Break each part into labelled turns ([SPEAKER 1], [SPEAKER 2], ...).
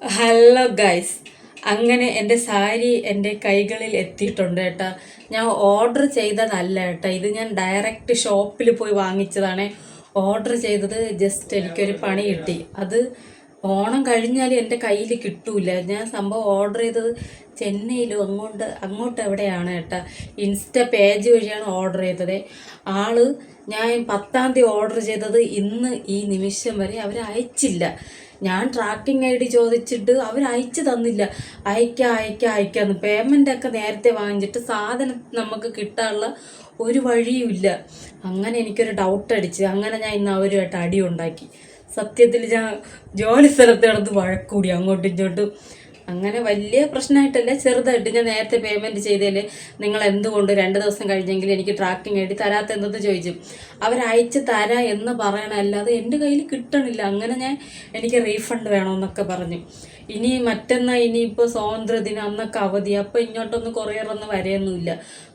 [SPEAKER 1] Hello guys, അങ്ങനെ എൻ്റെ സാരി എൻ്റെ കൈകളിൽ എത്തിയിട്ടുണ്ട് കേട്ടോ. ഞാൻ ഓർഡർ ചെയ്തതല്ല കേട്ടോ, ഇത് ഞാൻ ഡയറക്റ്റ് ഷോപ്പിൽ പോയി വാങ്ങിച്ചതാണ്. ഓർഡർ ചെയ്തത് ജസ്റ്റ് എനിക്കൊരു പണി കിട്ടി. അത് ഓണം കഴിഞ്ഞാൽ എൻ്റെ കയ്യിൽ കിട്ടൂല. ഞാൻ സംഭവം ഓർഡർ ചെയ്തത് ചെന്നൈയിലും അങ്ങോട്ട് എവിടെയാണ് കേട്ടോ. ഇൻസ്റ്റ പേജ് വഴിയാണ് ഓർഡർ ചെയ്തത്. ഞാൻ 10-ാം തീയതി ഓർഡർ ചെയ്തത് ഇന്ന് ഈ നിമിഷം വരെ അവർ അയച്ചില്ല. ഞാൻ ട്രാക്കിംഗ് ID ചോദിച്ചിട്ട് അവർ അയച്ചു തന്നില്ല. അയക്കാന്ന് പേയ്മെൻ്റൊക്കെ നേരത്തെ വാങ്ങിച്ചിട്ട് സാധനം നമുക്ക് കിട്ടാനുള്ള ഒരു വഴിയുമില്ല. അങ്ങനെ എനിക്കൊരു ഡൗട്ട് അടിച്ച് അങ്ങനെ ഞാൻ ഇന്ന് അവരുമായിട്ട് അടി ഉണ്ടാക്കി. സത്യത്തിൽ ഞാൻ ജോലി സ്ഥലത്ത് കിടന്ന് വഴക്കൂടി അങ്ങോട്ടും ഇങ്ങോട്ടും. അങ്ങനെ വലിയ പ്രശ്നമായിട്ടല്ല, ചെറുതായിട്ട് ഞാൻ നേരത്തെ പേയ്മെൻറ്റ് ചെയ്തതിൽ നിങ്ങൾ എന്തുകൊണ്ട് 2 ദിവസം കഴിഞ്ഞെങ്കിൽ എനിക്ക് ട്രാക്കിംഗ് ID തരാത്തെന്തെന്ന് ചോദിച്ചു. അവരയച്ച് തരാം എന്ന് പറയണമല്ലാതെ എൻ്റെ കയ്യിൽ കിട്ടണില്ല. അങ്ങനെ എനിക്ക് റീഫണ്ട് വേണമെന്നൊക്കെ പറഞ്ഞു. ഇനിയിപ്പോൾ സ്വാതന്ത്ര്യദിനം അന്നൊക്കെ അവധി, അപ്പോൾ ഇങ്ങോട്ടൊന്നും കൊറിയറൊന്നും വരെയൊന്നുമില്ല.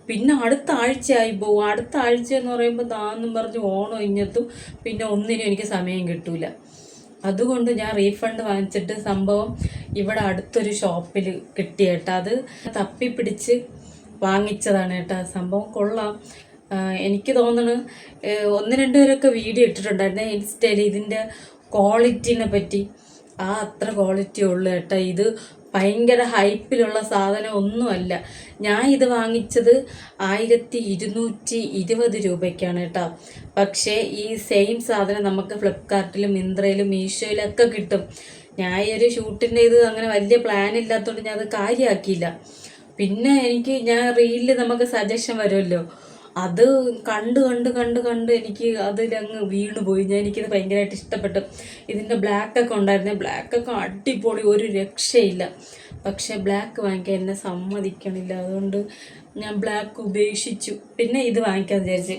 [SPEAKER 1] പിന്നെ അടുത്ത ആഴ്ചയായി പോകും. അടുത്ത ആഴ്ച എന്ന് പറയുമ്പോൾ താന്നും പറഞ്ഞ് ഓണം ഇങ്ങത്തും പിന്നെ ഒന്നിനും എനിക്ക് സമയം കിട്ടൂല. അതുകൊണ്ട് ഞാൻ റീഫണ്ട് വാങ്ങിച്ചിട്ട് സംഭവം ഇവിടെ അടുത്തൊരു ഷോപ്പിൽ കിട്ടി കേട്ടോ. അത് തപ്പിപ്പിടിച്ച് വാങ്ങിച്ചതാണ് കേട്ടോ. സംഭവം കൊള്ളാം. എനിക്ക് തോന്നുന്നു 1-2 പേരൊക്കെ വീഡിയോ ഇട്ടിട്ടുണ്ടായിരുന്നു ഇൻസ്റ്റയിൽ ഇതിൻ്റെ ക്വാളിറ്റിനെ പറ്റി. അത്ര ക്വാളിറ്റി ഉള്ളു കേട്ടോ. ഇത് ഭയങ്കര ഹൈപ്പിലുള്ള സാധനം ഒന്നുമല്ല. ഞാൻ ഇത് വാങ്ങിച്ചത് 1220 രൂപയ്ക്കാണ് കേട്ടോ. പക്ഷേ ഈ സെയിം സാധനം നമുക്ക് ഫ്ലിപ്കാർട്ടിലും മിന്ത്രയിലും മീഷോയിലൊക്കെ കിട്ടും. ഞാൻ ഈ ഒരു ഷൂട്ടിൻ്റെ ഇത് അങ്ങനെ വലിയ പ്ലാൻ ഇല്ലാത്തതുകൊണ്ട് ഞാൻ അത് കാര്യമാക്കിയില്ല. പിന്നെ ഞാൻ റീലിൽ നമുക്ക് സജഷൻ വരുമല്ലോ, അത് കണ്ട് എനിക്ക് അതിലങ്ങ് വീണുപോയി. എനിക്കിത് ഭയങ്കരമായിട്ട് ഇഷ്ടപ്പെട്ടു. ഇതിൻ്റെ ബ്ലാക്കൊക്കെ ഉണ്ടായിരുന്നു. ബ്ലാക്കൊക്കെ അടിപൊളി, ഒരു രക്ഷയില്ല. പക്ഷേ ബ്ലാക്ക് വാങ്ങിക്കാൻ എന്നെ സമ്മതിക്കണില്ല. അതുകൊണ്ട് ഞാൻ ബ്ലാക്ക് ഉപേക്ഷിച്ചു. പിന്നെ ഇത് വാങ്ങിക്കാൻ വിചാരിച്ച്.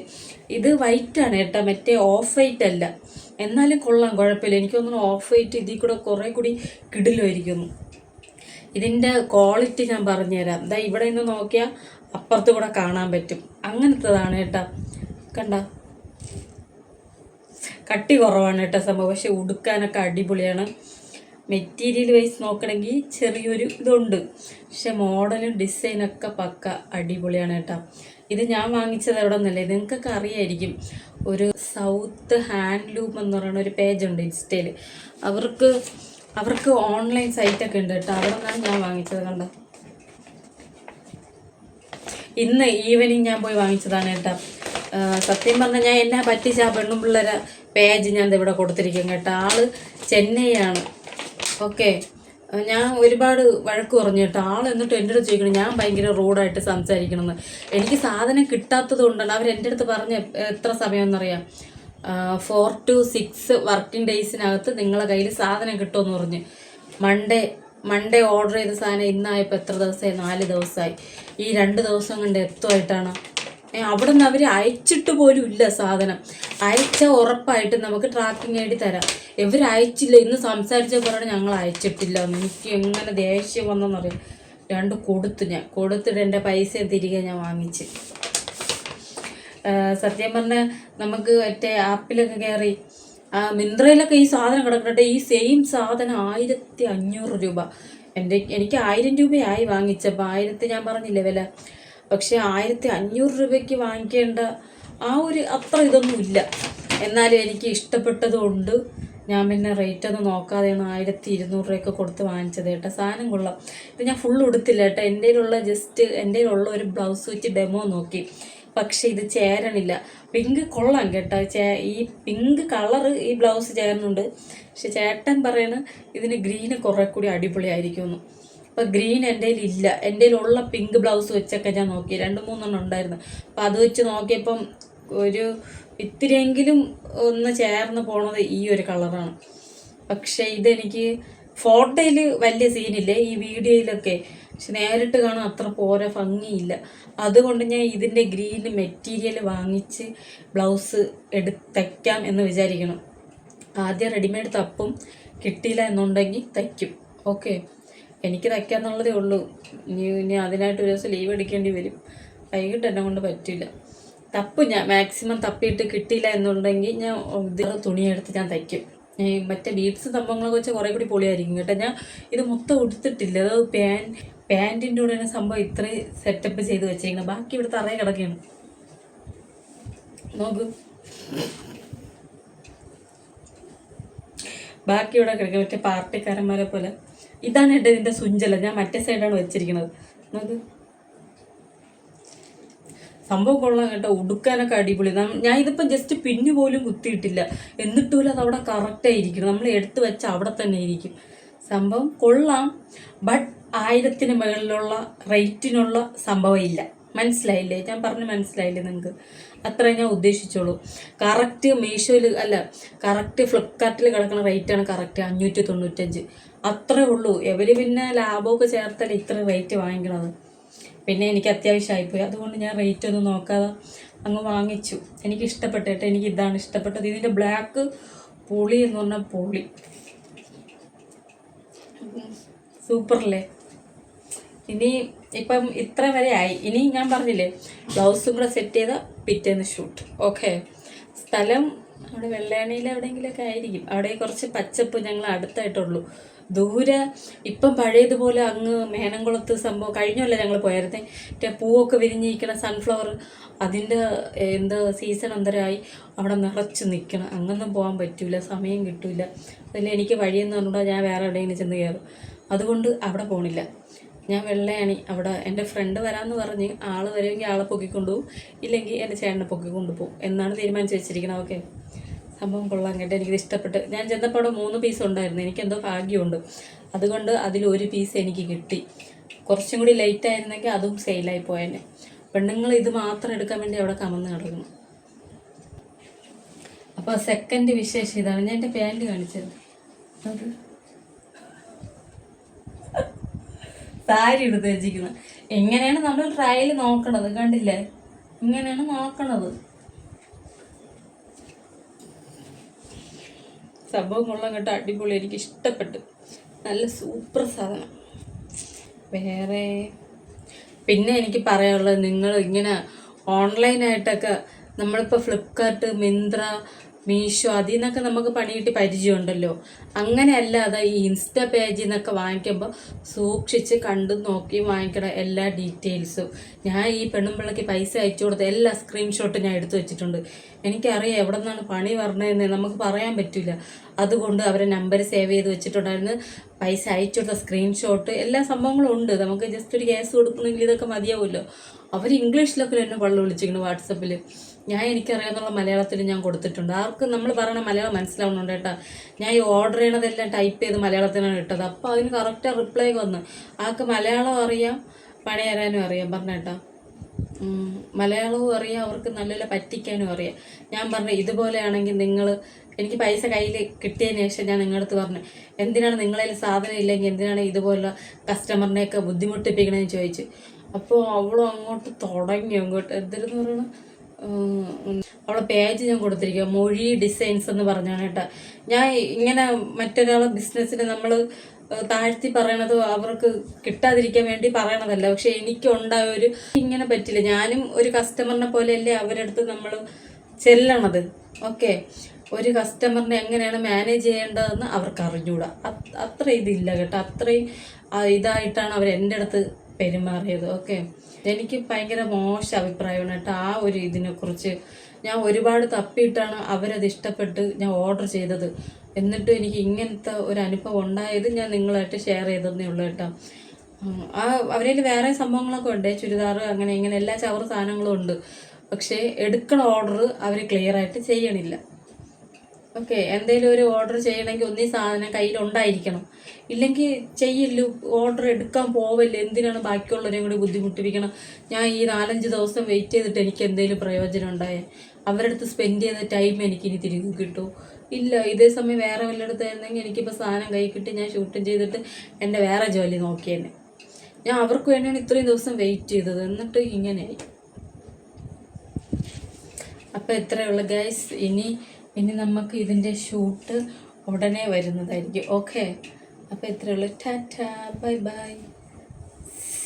[SPEAKER 1] ഇത് വൈറ്റാണ് കേട്ടോ, മറ്റേ ഓഫ് വൈറ്റ് അല്ല. എന്നാലും കൊള്ളാം, കുഴപ്പമില്ല. എനിക്ക് തോന്നുന്നു ഓഫ് വൈറ്റ് ഇതിൽ കൂടെ കുറേ കൂടി കിടിലുമായിരിക്കുന്നു. ഇതിൻ്റെ ക്വാളിറ്റി ഞാൻ പറഞ്ഞുതരാം. ഇവിടെ നിന്ന് നോക്കിയാൽ അപ്പുറത്ത് കൂടെ കാണാൻ പറ്റും. അങ്ങനത്തതാണ് കേട്ടോ. കണ്ട, കട്ടി കുറവാണ് കേട്ടോ സംഭവം. പക്ഷെ ഉടുക്കാനൊക്കെ അടിപൊളിയാണ്. മെറ്റീരിയൽ വൈസ് നോക്കണമെങ്കിൽ ചെറിയൊരു ഇതുണ്ട്. പക്ഷെ മോഡലും ഡിസൈനൊക്കെ പക്ക അടിപൊളിയാണ് കേട്ടോ. ഇത് ഞാൻ വാങ്ങിച്ചത് എവിടെ നിന്നല്ലേ, നിങ്ങൾക്കൊക്കെ അറിയായിരിക്കും. ഒരു സൗത്ത് ഹാൻഡ്ലൂം എന്ന് പറയുന്ന ഒരു പേജുണ്ട് ഇൻസ്റ്റയിൽ. അവർക്ക് ഓൺലൈൻ സൈറ്റൊക്കെ ഉണ്ട് കേട്ടോ. അവിടെ നിന്നാണ് ഞാൻ വാങ്ങിച്ചത്. കണ്ടോ, ഇന്ന് ഈവനിങ് ഞാൻ പോയി വാങ്ങിച്ചതാണ് കേട്ടോ. സത്യം പറഞ്ഞാൽ ഞാൻ എന്നെ പറ്റിച്ച ആ പെണ്ണുപിള്ളേരെ പേജ് ഞാൻ ഇവിടെ കൊടുത്തിരിക്കും കേട്ടോ. ചെന്നൈയാണ്. ഓക്കെ, ഞാൻ ഒരുപാട് വഴക്ക് പറഞ്ഞു കേട്ടോ. എന്നിട്ട് എൻ്റെ അടുത്ത് ചോദിക്കണം ഞാൻ ഭയങ്കര റൂഡായിട്ട് സംസാരിക്കണമെന്ന്. എനിക്ക് സാധനം കിട്ടാത്തത് കൊണ്ടാണ്. അവർ എൻ്റെ അടുത്ത് പറഞ്ഞ എത്ര സമയമെന്നറിയാം, 4 to 6 വർക്കിംഗ് ഡേയ്സിനകത്ത് നിങ്ങളെ കയ്യിൽ സാധനം കിട്ടുമെന്ന് പറഞ്ഞ്. മൺഡേ ഓർഡർ ചെയ്ത സാധനം ഇന്നായപ്പോൾ എത്ര ദിവസമായി? 4 ദിവസമായി. ഈ 2 ദിവസം കൊണ്ട് എത്തുമായിട്ടാണ്. അവിടെ നിന്ന് അവർ അയച്ചിട്ട് പോലും ഇല്ല സാധനം. അയച്ചാൽ ഉറപ്പായിട്ട് നമുക്ക് ട്രാക്കിംഗ് ID തരാം. ഇവർ അയച്ചില്ല. ഇന്ന് സംസാരിച്ച പറഞ്ഞാൽ ഞങ്ങൾ അയച്ചിട്ടില്ല. എനിക്ക് എങ്ങനെ ദേഷ്യം വന്നെന്നറിയാം. 2 കൊടുത്തിട്ട് എൻ്റെ പൈസ തിരികെ ഞാൻ വാങ്ങിച്ച്. സത്യം പറഞ്ഞാൽ നമുക്ക് മറ്റേ ആപ്പിലൊക്കെ കയറി മിന്ത്രയിലൊക്കെ ഈ സാധനം കിടക്കട്ടെ. ഈ സെയിം സാധനം 1500 രൂപ. എനിക്ക് 1000 രൂപയായി വാങ്ങിച്ചപ്പോൾ. 1000 ഞാൻ പറഞ്ഞില്ലേ വില. പക്ഷേ 1500 രൂപയ്ക്ക് വാങ്ങിക്കേണ്ട അത്ര ഇതൊന്നും ഇല്ല. എന്നാലും എനിക്ക് ഇഷ്ടപ്പെട്ടതുകൊണ്ട് ഞാൻ പിന്നെ റേറ്റ് ഒന്നും നോക്കാതെയാണ് 1200 രൂപയൊക്കെ കൊടുത്ത് വാങ്ങിച്ചത് കേട്ടോ. സാധനം കൊള്ളാം. ഇത് ഞാൻ ഫുൾ ഉടുത്തില്ല കേട്ടോ. എൻ്റെ കയ്യിലുള്ള ഒരു ബ്ലൗസ് വെച്ച് ഡെമോ നോക്കി. പക്ഷെ ഇത് ചേരണില്ല. പിങ്ക് കൊള്ളാം കേട്ടോ. ഈ പിങ്ക് കളറ് ഈ ബ്ലൗസ് ചേർന്നുണ്ട്. പക്ഷെ ചേട്ടൻ പറയണ ഇതിന് ഗ്രീന് കുറേ കൂടി അടിപൊളിയായിരിക്കുമെന്ന്. അപ്പോൾ ഗ്രീൻ എൻ്റെ കയ്യിലില്ല. എൻ്റെ കയ്യിലുള്ള പിങ്ക് ബ്ലൗസ് വെച്ചൊക്കെ ഞാൻ നോക്കി. 2-3 ഉണ്ടായിരുന്നു. അപ്പോൾ അത് വെച്ച് നോക്കിയപ്പം ഒരു ഇത്തിരിയെങ്കിലും ഒന്ന് ചേർന്ന് പോണത് ഈ ഒരു കളറാണ്. പക്ഷേ ഇതെനിക്ക് ഫോട്ടോയിൽ വലിയ സീനില്ലേ, ഈ വീഡിയോയിലൊക്കെ. പക്ഷെ നേരിട്ട് കാണാൻ അത്ര പോരാ, ഭംഗിയില്ല. അതുകൊണ്ട് ഞാൻ ഇതിൻ്റെ ഗ്രീൻ മെറ്റീരിയൽ വാങ്ങിച്ച് ബ്ലൗസ് തയ്ക്കാം എന്ന് വിചാരിക്കണം. ആദ്യം റെഡിമെയ്ഡ് തപ്പും. കിട്ടിയില്ല എന്നുണ്ടെങ്കിൽ തയ്ക്കും. ഓക്കെ, എനിക്ക് തയ്ക്കാന്നുള്ളതേ ഉള്ളൂ. ഇനി അതിനായിട്ട് ഒരു ദിവസം ലീവ് എടുക്കേണ്ടി വരും. വൈകിട്ട് എന്നെ കൊണ്ട് പറ്റില്ല. ഞാൻ മാക്സിമം തപ്പിയിട്ട് കിട്ടിയില്ല എന്നുണ്ടെങ്കിൽ ഞാൻ തുണിയെടുത്ത് ഞാൻ തയ്ക്കും. മറ്റേ ബീഡ്സ് സംഭവങ്ങളൊക്കെ വെച്ചാൽ കുറേ കൂടി പൊളിയായിരിക്കും കേട്ടോ. ഞാൻ ഇത് മൊത്തം ഉടുത്തിട്ടില്ല, അത് പാൻറ്റിൻ്റെ കൂടെയാണ് സംഭവം ഇത്രയും സെറ്റപ്പ് ചെയ്ത് വെച്ചേക്കണം. ബാക്കി ഇവിടെ തറയെ കിടക്കുകയാണ്, നോക്ക്. ബാക്കി ഇവിടെ കിടക്കുക മറ്റേ പാർട്ടിക്കാരന്മാരെ പോലെ. ഇതാണ് കേട്ടോ ഇതിൻ്റെ സുഞ്ചല, ഞാൻ മറ്റേ സൈഡാണ് വെച്ചിരിക്കുന്നത്, നോക്ക്. സംഭവം കൊള്ളാം കേട്ടോ, ഉടുക്കാനൊക്കെ അടിപൊളി. ഞാൻ ഇതിപ്പം ജസ്റ്റ് പിന്നു പോലും കുത്തിയിട്ടില്ല, എന്നിട്ടും അത് അവിടെ കറക്റ്റായിരിക്കും. നമ്മൾ എടുത്ത് വെച്ച അവിടെ തന്നെ ഇരിക്കും. സംഭവം കൊള്ളാം, ബട്ട് 1000-ന് മുകളിലുള്ള റേറ്റിനുള്ള സംഭവം ഇല്ല. മനസ്സിലായില്ലേ? ഞാൻ പറഞ്ഞ് മനസ്സിലായില്ലേ നിങ്ങൾക്ക്? അത്ര ഞാൻ ഉദ്ദേശിച്ചോളൂ. കറക്റ്റ് മീഷോയിൽ അല്ല, കറക്റ്റ് ഫ്ലിപ്കാർട്ടിൽ കിടക്കുന്ന റേറ്റാണ് കറക്റ്റ് 595. അത്രേ ഉള്ളൂ. ഇവർ പിന്നെ ലാഭമൊക്കെ ചേർത്തല്ലേ ഇത്ര റേറ്റ് വാങ്ങിക്കണത്. പിന്നെ എനിക്ക് അത്യാവശ്യമായിപ്പോയി, അതുകൊണ്ട് ഞാൻ റേറ്റ് ഒന്നും നോക്കാതെ അങ്ങ് വാങ്ങിച്ചു. എനിക്ക് ഇഷ്ടപ്പെട്ടു കേട്ടോ, എനിക്ക് ഇതാണ് ഇഷ്ടപ്പെട്ടത്. ഇതിൻ്റെ ബ്ലാക്ക് പൊളി എന്ന് പറഞ്ഞാൽ പൊളി, സൂപ്പറല്ലേ. ഇനി ഇപ്പം ഇത്ര വരെ ആയി. ഇനി ഞാൻ പറഞ്ഞില്ലേ ബ്ലൗസും കൂടെ സെറ്റ് ചെയ്ത പിറ്റേന്ന് ഷൂട്ട്. ഓക്കെ, സ്ഥലം അവിടെ വെള്ളയാണിയിൽ എവിടെയെങ്കിലുമൊക്കെ ആയിരിക്കും. അവിടെ കുറച്ച് പച്ചപ്പ് ഞങ്ങൾ അടുത്തായിട്ടുള്ളൂ. ദൂരെ ഇപ്പം പഴയതുപോലെ അങ്ങ് മേനംകുളത്ത് സംഭവം കഴിഞ്ഞല്ല ഞങ്ങൾ പോയായിരുന്നേ. മറ്റേ പൂവൊക്കെ വിരിഞ്ഞിരിക്കണം സൺഫ്ലവർ, അതിൻ്റെ എന്താ സീസൺ എന്തരമായി അവിടെ നിറച്ച് നിൽക്കണം. അങ്ങൊന്നും പോകാൻ പറ്റില്ല, സമയം കിട്ടില്ല. അതിൽ എനിക്ക് വഴിയെന്ന് പറഞ്ഞാൽ ഞാൻ വേറെ എവിടെയെങ്കിലും ചെന്ന് കയറും. അതുകൊണ്ട് അവിടെ പോകണില്ല. ഞാൻ വെള്ളയാണി അവിടെ എൻ്റെ ഫ്രണ്ട് വരാമെന്ന് പറഞ്ഞ് ആൾ വരുമെങ്കിൽ ആളെ പൊക്കിക്കൊണ്ടുപോകും, ഇല്ലെങ്കിൽ എൻ്റെ ചേട്ടനെ പൊക്കിക്കൊണ്ടുപോകും എന്നാണ് തീരുമാനിച്ച് വെച്ചിരിക്കുന്നത്. ഓക്കെ, സംഭവം കൊള്ളാൻ കേട്ടോ, എനിക്കിത് ഇഷ്ടപ്പെട്ട്. ഞാൻ ചെന്നപ്പോൾ അവിടെ 3 പീസ് ഉണ്ടായിരുന്നു, എനിക്കെന്തോ ഭാഗ്യമുണ്ട്, അതുകൊണ്ട് അതിൽ1 പീസ് എനിക്ക് കിട്ടി. കുറച്ചും കൂടി ലേറ്റ് ആയിരുന്നെങ്കിൽ അതും സെയിലായി പോയെന്നെ. പെണ്ണുങ്ങൾ ഇത് മാത്രം എടുക്കാൻ വേണ്ടി അവിടെ കമന്ന് കിടക്കുന്നു. അപ്പോൾ സെക്കൻഡ് വിശേഷം ഇതാണ്. ഞാൻ എൻ്റെ പാൻറ്റ് കാണിച്ചത്, അത് സാരി എടുത്ത് വെച്ചിരിക്കുന്നത്. എങ്ങനെയാണ് നമ്മൾ ട്രയൽ നോക്കണത്, കണ്ടില്ലേ? ഇങ്ങനെയാണ് നോക്കണത്. സംഭവം കൊള്ളാൻ കേട്ടോ, അടിപൊളി, എനിക്ക് ഇഷ്ടപ്പെട്ടു. നല്ല സൂപ്പർ സാധനം. വേറെ പിന്നെ എനിക്ക് പറയാനുള്ളത്, നിങ്ങൾ ഇങ്ങനെ ഓൺലൈനായിട്ടൊക്കെ നമ്മളിപ്പോൾ ഫ്ലിപ്കാർട്ട്, മിന്ത്ര, മീഷോ അതിൽ നിന്നൊക്കെ നമുക്ക് പണി കിട്ടി പരിചയമുണ്ടല്ലോ. അങ്ങനെ അല്ലാതെ ഈ ഇൻസ്റ്റാ പേജിൽ നിന്നൊക്കെ വാങ്ങിക്കുമ്പോൾ സൂക്ഷിച്ച് കണ്ടു നോക്കി വാങ്ങിക്കണം എല്ലാ ഡീറ്റെയിൽസും. ഞാൻ ഈ പെണ്ണുമ്പിള്ളക്ക് പൈസ അയച്ചു കൊടുത്ത എല്ലാ സ്ക്രീൻഷോട്ടും ഞാൻ എടുത്തു വെച്ചിട്ടുണ്ട്. എനിക്കറിയാം എവിടെ നിന്നാണ് പണി പറഞ്ഞതെന്ന് നമുക്ക് പറയാൻ പറ്റില്ല. അതുകൊണ്ട് അവരെ നമ്പർ സേവ് ചെയ്ത് വെച്ചിട്ടുണ്ടായിരുന്നു. പൈസ അയച്ചു കൊടുത്ത സ്ക്രീൻഷോട്ട് എല്ലാ സംഭവങ്ങളും ഉണ്ട്. നമുക്ക് ജസ്റ്റ് ഒരു കേസ് കൊടുക്കണമെങ്കിൽ ഇതൊക്കെ മതിയാവുമല്ലോ. അവർ ഇംഗ്ലീഷിലൊക്കെ എന്നെ പള്ളി വിളിച്ചിരിക്കുന്നു വാട്സപ്പിൽ. എനിക്കറിയാവുന്ന മലയാളത്തിൽ ഞാൻ കൊടുത്തിട്ടുണ്ട്. ആർക്കും നമ്മൾ പറയണ മലയാളം മനസ്സിലാവുന്നുണ്ട് കേട്ടോ. ഞാൻ ഈ ഓർഡർ ചെയ്യണതെല്ലാം ടൈപ്പ് ചെയ്ത് മലയാളത്തിനാണ് ഇട്ടത്. അപ്പോൾ അതിന് കറക്റ്റ് റിപ്ലൈ വന്ന്. ആൾക്ക് മലയാളം അറിയാം, പണി തരാനും അറിയാം. പറഞ്ഞേട്ടാ, മലയാളവും അറിയാം, അവർക്ക് നല്ല പറ്റിക്കാനും അറിയാം. ഞാൻ പറഞ്ഞു ഇതുപോലെയാണെങ്കിൽ നിങ്ങൾ എനിക്ക് പൈസ കയ്യിൽ കിട്ടിയതിന് ശേഷം ഞാൻ നിങ്ങളുടെ അടുത്ത് പറഞ്ഞു, എന്തിനാണ് നിങ്ങളതിൽ സാധനം ഇല്ലെങ്കിൽ എന്തിനാണ് ഇതുപോലെ കസ്റ്റമറിനെയൊക്കെ ബുദ്ധിമുട്ടിപ്പിക്കണമെന്ന് ചോദിച്ചു. അപ്പോൾ അവളും അങ്ങോട്ട് തുടങ്ങി എന്തിനെന്ന് പറയണം, അവളെ പേജ് ഞാൻ കൊടുത്തിരിക്കുക, മൊഴി ഡിസൈൻസ് എന്ന് പറഞ്ഞാണ് കേട്ടോ. ഞാൻ ഇങ്ങനെ മറ്റൊരാളെ ബിസിനസ്സിന് നമ്മൾ താഴ്ത്തി പറയണത് അവർക്ക് കിട്ടാതിരിക്കാൻ വേണ്ടി പറയണതല്ല. പക്ഷെ എനിക്കുണ്ടായ ഒരു ഇങ്ങനെ പറ്റില്ല. ഞാനും ഒരു കസ്റ്റമറിനെ പോലെയല്ലേ അവരുടെ അടുത്ത് നമ്മൾ ചെല്ലണത്. ഓക്കെ, ഒരു കസ്റ്റമറിനെ എങ്ങനെയാണ് മാനേജ് ചെയ്യേണ്ടതെന്ന് അവർക്ക് അറിഞ്ഞൂടാ. അത്ര ഇതില്ല കേട്ടോ, അത്രയും ഇതായിട്ടാണ് അവർ എൻ്റെ അടുത്ത് പെരുമാറിയത്. ഓക്കെ, എനിക്ക് ഭയങ്കര മോശം അഭിപ്രായമാണ് കേട്ടോ ആ ഒരു ഇതിനെക്കുറിച്ച്. ഞാൻ ഒരുപാട് തപ്പിയിട്ടാണ് അവരത് ഇഷ്ടപ്പെട്ട് ഞാൻ ഓർഡർ ചെയ്തത്. എന്നിട്ട് എനിക്ക് ഇങ്ങനത്തെ ഒരു അനുഭവം ഉണ്ടായത് ഞാൻ നിങ്ങളായിട്ട് ഷെയർ ചെയ്തതേ ഉള്ളൂ കേട്ടോ. അവരിൽ വേറെ സംഭവങ്ങളൊക്കെ ഉണ്ട്, ചുരിദാർ അങ്ങനെ ഇങ്ങനെ എല്ലാ ചവറ് സാധനങ്ങളും ഉണ്ട്. പക്ഷേ എടുക്കണ ഓർഡർ അവർ ക്ലിയർ ആയിട്ട് ചെയ്യണില്ല. ഓക്കെ, എന്തെങ്കിലും ഒരു ഓർഡർ ചെയ്യണമെങ്കിൽ ഒന്നീ സാധനം കയ്യിലുണ്ടായിരിക്കണം, ഇല്ലെങ്കിൽ ചെയ്യില്ല. ഓർഡർ എടുക്കാൻ പോവല്ലേ, എന്തിനാണ് ബാക്കിയുള്ളവരെയും കൂടി ബുദ്ധിമുട്ടിപ്പിക്കണം. ഞാൻ ഈ 4-5 ദിവസം വെയിറ്റ് ചെയ്തിട്ട് എനിക്ക് എന്തെങ്കിലും പ്രയോജനം ഉണ്ടായേ? അവരുടെ അടുത്ത് സ്പെൻഡ് ചെയ്ത ടൈം എനിക്കിനി തിരികെ കിട്ടുമോ? ഇല്ല. ഇതേ സമയം വേറെ വല്ലയിടത്ത് ആയിരുന്നെങ്കിൽ എനിക്കിപ്പോൾ സാധനം കൈ കിട്ടി ഞാൻ ഷൂട്ടും ചെയ്തിട്ട് എൻ്റെ വേറെ ജോലി നോക്കിയെന്നെ. ഞാൻ അവർക്ക് വേണ്ടിയാണ് ഇത്രയും ദിവസം വെയിറ്റ് ചെയ്തത്, എന്നിട്ട് ഇങ്ങനെയായി. അപ്പോൾ ഇത്രയുള്ള ഗൈസ്. ഇനി നമുക്ക് ഇതിൻ്റെ ഷൂട്ട് ഉടനെ വരുന്നതായിരിക്കും. ഓക്കെ, അപ്പോൾ ഇത്രയുള്ള. Tata, bye bye,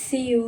[SPEAKER 1] see U.